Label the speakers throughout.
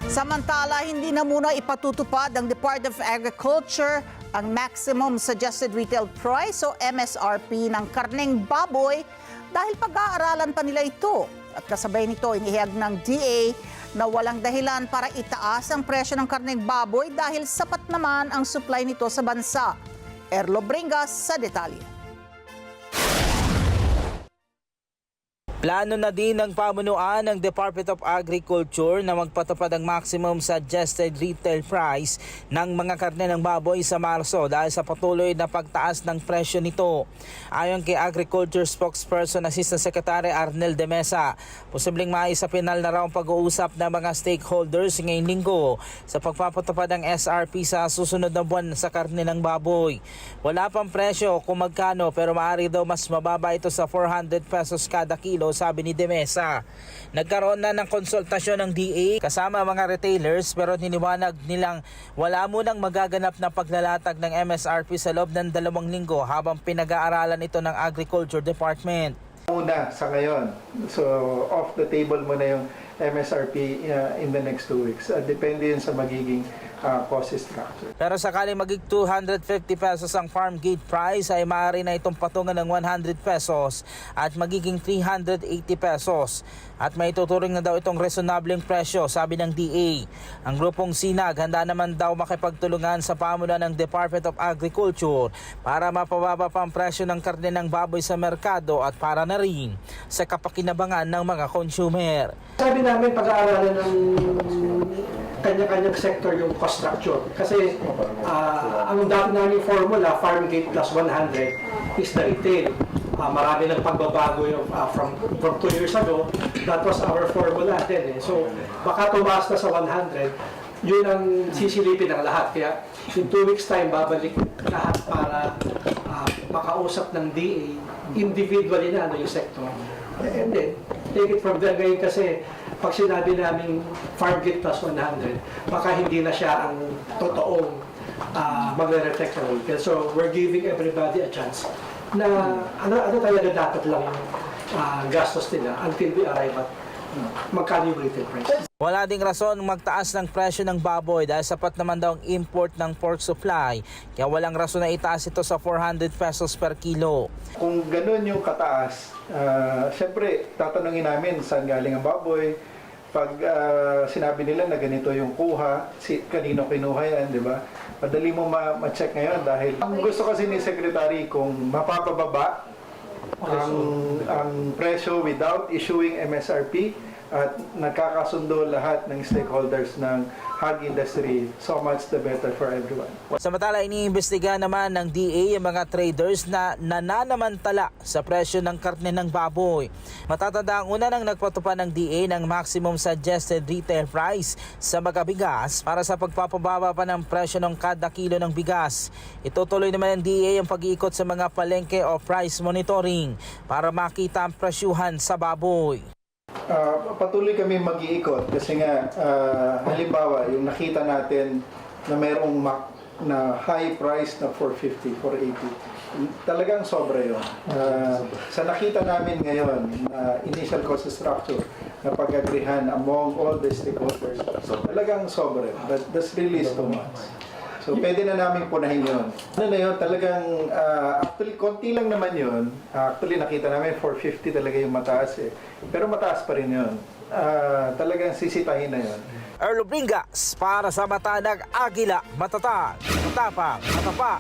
Speaker 1: Samantala, hindi na muna ipatutupad ng Department of Agriculture ang Maximum Suggested Retail Price o MSRP ng karneng baboy dahil pag-aaralan pa nila ito. At kasabay nito, inihayag ng DA na walang dahilan para itaas ang presyo ng karneng baboy dahil sapat naman ang supply nito sa bansa. Erlo Bringas sa detalye.
Speaker 2: Plano na din ng pamunuan ng Department of Agriculture na magpatupad ang maximum suggested retail price ng mga karne ng baboy sa Marso dahil sa patuloy na pagtaas ng presyo nito. Ayon kay Agriculture Spokesperson Assistant Secretary Arnel de Mesa, posibleng maisapinal na raw ang pag-uusap ng mga stakeholders ngayong linggo sa pagpapatupad ng SRP sa susunod na buwan sa karne ng baboy. Wala pang presyo kung magkano pero maaari daw mas mababa ito sa 400 pesos kada kilo, sabi ni De Mesa. Nagkaroon na ng konsultasyon ng DA kasama mga retailers pero niniwanag nilang wala munang magaganap na paglalatag ng MSRP sa loob ng 2 linggo habang pinag-aaralan ito ng Agriculture Department.
Speaker 3: Una sa ngayon, so off the table muna yung MSRP in the next 2 weeks. Depende yun sa magiging cost structure.
Speaker 2: Pero sakali magig 250 pesos ang farm gate price ay maaari na itong patungan ng 100 pesos at magiging 380 pesos. At may tuturing na daw itong resonableng presyo, sabi ng DA. Ang grupong Sinag handa naman daw makipagtulungan sa pamunuan ng Department of Agriculture para mapababa pa ang presyo ng karne ng baboy sa merkado at para na rin sa kapakinabangan ng mga consumer.
Speaker 4: Sabi namin pag-aaralan ng kanya-kanyang sector yung cost structure. Kasi ang dati namin formula, farm gate plus 100 is the retail. Marami ng pagbabago yung, from 2 years ago, that was our formula din. So baka tumaas na sa 100, yun ang sisilipin ng lahat. Kaya in 2 weeks time, babalik lahat para makausap ng DA individually na yung sector. And then, take it from there ngayon kasi pag sinabi namin farm gate plus 100, baka hindi na siya ang totoong magre-reflect sa retail. So, we're giving everybody a chance na ano talaga dapat lang yung gastos nila until we arrive at magkano yung retail price.
Speaker 2: Wala ding rason magtaas ng presyo ng baboy dahil sapat naman daw ang import ng pork supply. Kaya walang rason na itaas ito sa 400 pesos per kilo.
Speaker 3: Kung ganun yung kataas, syempre tatanungin namin saan galing ang baboy. Pag sinabi nila na ganito yung kuha, kanino kinuha yan, di ba? Madali mo ma-check ngayon dahil ang gusto kasi ni Secretary kung mapapababa ang presyo without issuing MSRP at nagkakasundo lahat ng stakeholders ng hog industry, so much the better for everyone.
Speaker 2: Samantala, iniimbestiga naman ng DA yung mga traders na nananamantala sa presyo ng karne ng baboy. Matatanda ang una nang nagpatupad ng DA ng maximum suggested retail price sa mga bigas para sa pagpapababa pa ng presyo ng kada kilo ng bigas. Itutuloy naman ng DA ang pag-iikot sa mga palengke o price monitoring para makita ang presyuhan sa baboy.
Speaker 3: Patuloy kami mag-iikot kasi nga halimbawa yung nakita natin na mayroong na high price na 450, 480 talagang sobra yun. Sa nakita namin ngayon initial cost structure na pag-agrihan among all the stakeholders talagang sobra yun. That's really too much. So, pwede na namin punahin yun. Ano na yun, talagang, actually, konti lang naman yun. Actually, nakita namin 450 talaga yung mataas eh. Pero mataas pa rin yun. Talagang sisitahin na yun.
Speaker 2: Erlo Bringas para sa Mata ng Agila, matatag, matapang, matapa.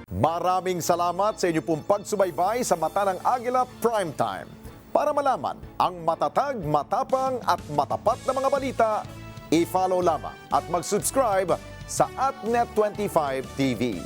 Speaker 5: Maraming salamat sa inyo pong pagsubaybay sa Mata ng Agila Primetime. Para malaman ang matatag, matapang at matapat na mga balita, i-follow lamang at mag-subscribe sa @Net25 TV.